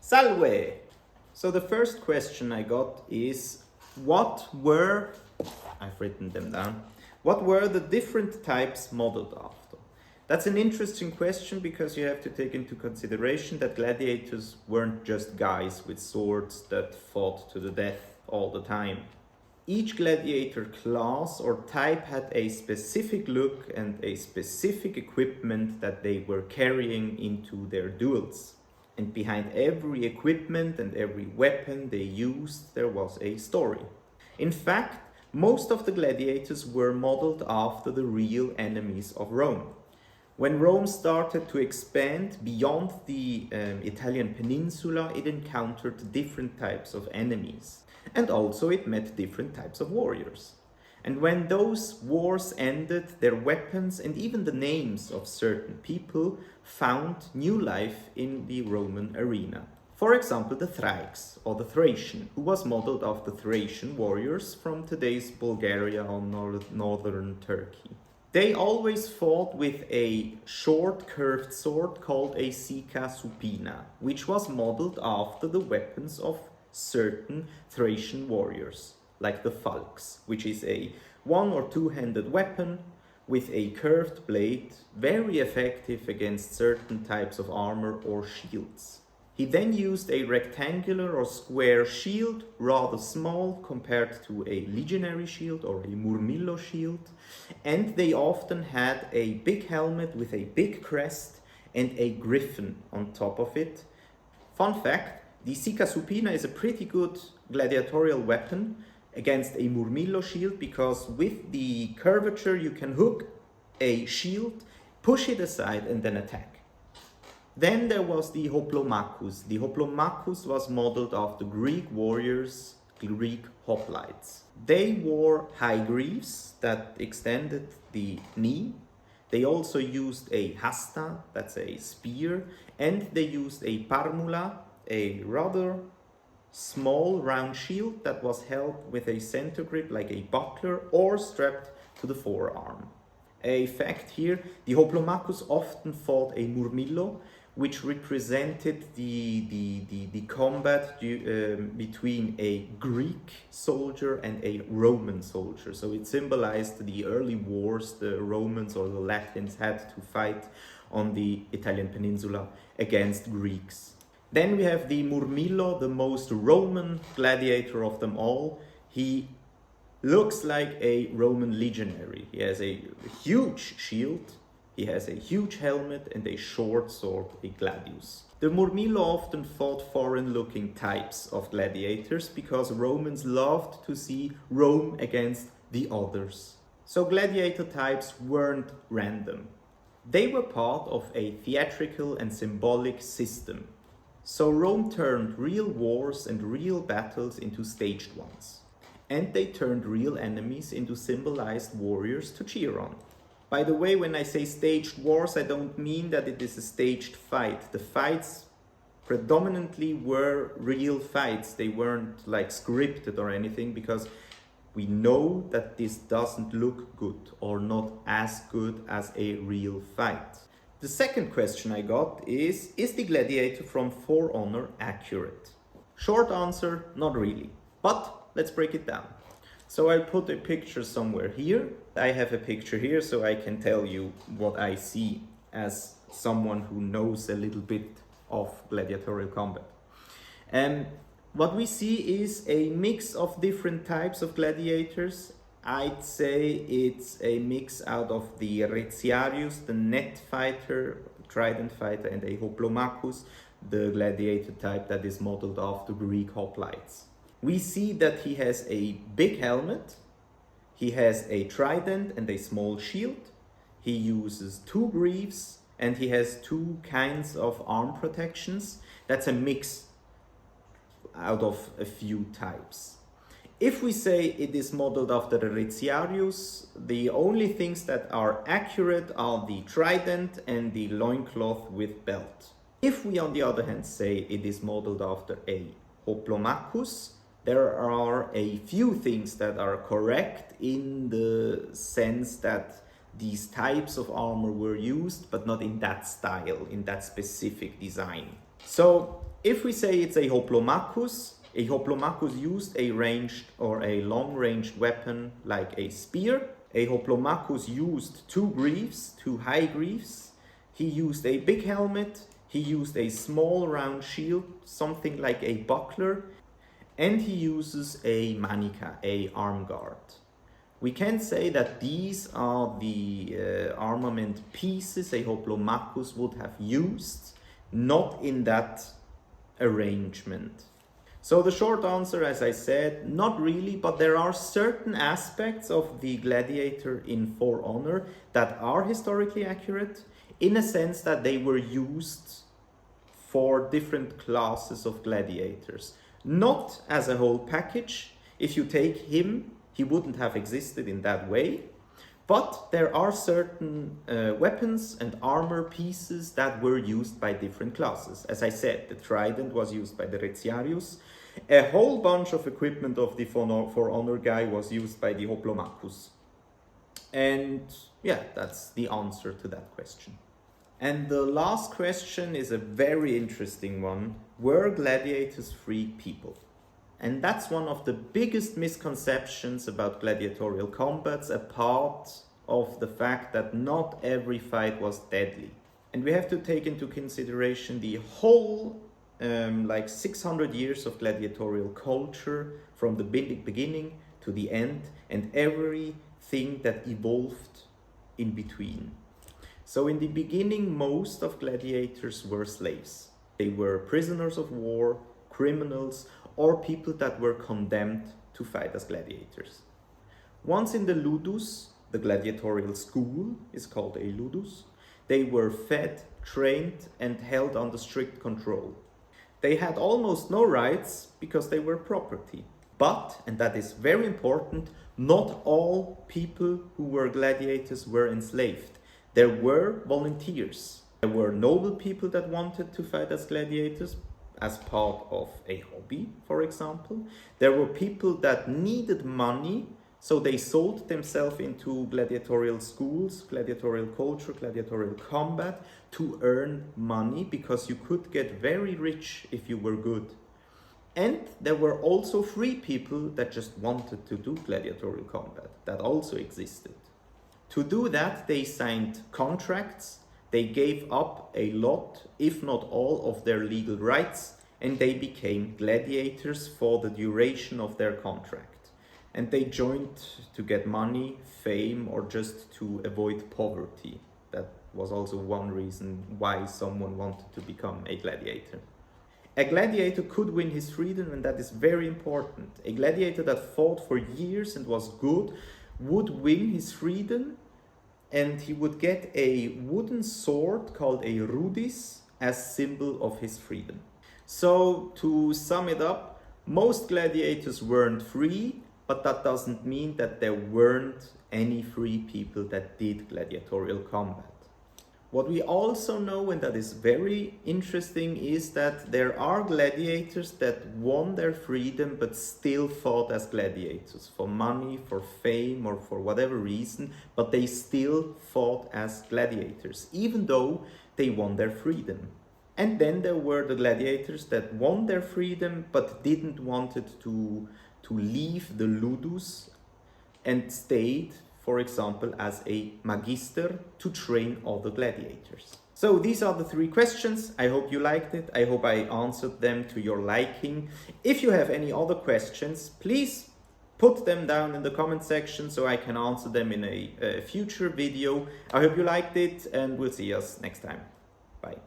Salve! So the first question I got is, I've written them down, what were the different types modeled after? That's an interesting question because you have to take into consideration that gladiators weren't just guys with swords that fought to the death all the time. Each gladiator class or type had a specific look and a specific equipment that they were carrying into their duels. And behind every equipment and every weapon they used, there was a story. In fact, most of the gladiators were modeled after the real enemies of Rome. When Rome started to expand beyond the Italian peninsula, it encountered different types of enemies. And also it met different types of warriors. And when those wars ended, their weapons and even the names of certain people found new life in the Roman arena. For example, the Thrax or the Thracian, who was modeled after Thracian warriors from today's Bulgaria or northern Turkey. They always fought with a short curved sword called a sica supina, which was modeled after the weapons of certain Thracian warriors, like the falx, which is a one- or two-handed weapon with a curved blade, very effective against certain types of armor or shields. He then used a rectangular or square shield, rather small compared to a legionary shield or a murmillo shield, and they often had a big helmet with a big crest and a griffin on top of it. Fun fact, the sica supina is a pretty good gladiatorial weapon against a murmillo shield because with the curvature you can hook a shield, push it aside and then attack. Then there was the hoplomachus. The hoplomachus was modeled after Greek warriors, Greek hoplites. They wore high greaves that extended the knee. They also used a hasta, that's a spear, and they used a parmula, a rather small round shield that was held with a center grip like a buckler or strapped to the forearm. A fact here, the hoplomachus often fought a murmillo, which represented the combat between a Greek soldier and a Roman soldier. So it symbolized the early wars the Romans or the Latins had to fight on the Italian peninsula against Greeks. Then we have the murmillo, the most Roman gladiator of them all. He looks like a Roman legionary. He has a huge shield, he has a huge helmet and a short sword, a gladius. The murmillo often fought foreign-looking types of gladiators because Romans loved to see Rome against the others. So gladiator types weren't random. They were part of a theatrical and symbolic system. So Rome turned real wars and real battles into staged ones. And they turned real enemies into symbolized warriors to cheer on. By the way, when I say staged wars, I don't mean that it is a staged fight. The fights predominantly were real fights. They weren't like scripted or anything because we know that this doesn't look good or not as good as a real fight. The second question I got is the gladiator from For Honor accurate? Short answer, not really. But let's break it down. So I'll put a picture somewhere here. I have a picture here so I can tell you what I see as someone who knows a little bit of gladiatorial combat. And what we see is a mix of different types of gladiators. I'd say it's a mix out of the Retiarius, the net fighter, trident fighter, and a hoplomachus, the gladiator type that is modeled after Greek hoplites. We see that he has a big helmet, he has a trident and a small shield, he uses two greaves, and he has two kinds of arm protections. That's a mix out of a few types. If we say it is modeled after the Retiarius, the only things that are accurate are the trident and the loincloth with belt. If we on the other hand say it is modeled after a hoplomachus, there are a few things that are correct in the sense that these types of armor were used, but not in that style, in that specific design. So If we say it's a hoplomachus used a ranged or a long-ranged weapon like a spear. A hoplomachus used two greaves, two high greaves. He used a big helmet. He used a small round shield, something like a buckler. And he uses a manica, a arm guard. We can say that these are the armament pieces a hoplomachus would have used, not in that arrangement. So the short answer, as I said, not really, but there are certain aspects of the gladiator in For Honor that are historically accurate, in a sense that they were used for different classes of gladiators. Not as a whole package. If you take him, he wouldn't have existed in that way. But there are certain weapons and armor pieces that were used by different classes. As I said, the trident was used by the Retiarius. A whole bunch of equipment of the For Honor guy was used by the hoplomachus. And yeah, that's the answer to that question. And the last question is a very interesting one. Were gladiators free people? And that's one of the biggest misconceptions about gladiatorial combats, apart of the fact that not every fight was deadly. And we have to take into consideration the whole 600 years of gladiatorial culture from the beginning to the end, and everything that evolved in between. So in the beginning, most of gladiators were slaves. They were prisoners of war, criminals, or people that were condemned to fight as gladiators. Once in the Ludus, the gladiatorial school is called a Ludus, they were fed, trained, and held under strict control. They had almost no rights because they were property. But, and that is very important, not all people who were gladiators were enslaved. There were volunteers. There were noble people that wanted to fight as gladiators as part of a hobby, for example. There were people that needed money, so they sold themselves into gladiatorial schools, gladiatorial culture, gladiatorial combat to earn money, because you could get very rich if you were good. And there were also free people that just wanted to do gladiatorial combat. That also existed. To do that, they signed contracts. They gave up a lot, if not all, of their legal rights, and they became gladiators for the duration of their contract. And they joined to get money, fame, or just to avoid poverty. That was also one reason why someone wanted to become a gladiator. A gladiator could win his freedom, and that is very important. A gladiator that fought for years and was good would win his freedom, and he would get a wooden sword called a rudis as symbol of his freedom. So to sum it up, most gladiators weren't free, but that doesn't mean that there weren't any free people that did gladiatorial combat. What we also know, and that is very interesting, is that there are gladiators that won their freedom but still fought as gladiators for money, for fame, or for whatever reason, but they still fought as gladiators, even though they won their freedom. And then there were the gladiators that won their freedom but didn't want to leave the Ludus and stayed, for example, as a magister to train other gladiators. So these are the 3 questions. I hope you liked it. I hope I answered them to your liking. If you have any other questions, please put them down in the comment section so I can answer them in a future video. I hope you liked it, and we'll see us next time. Bye.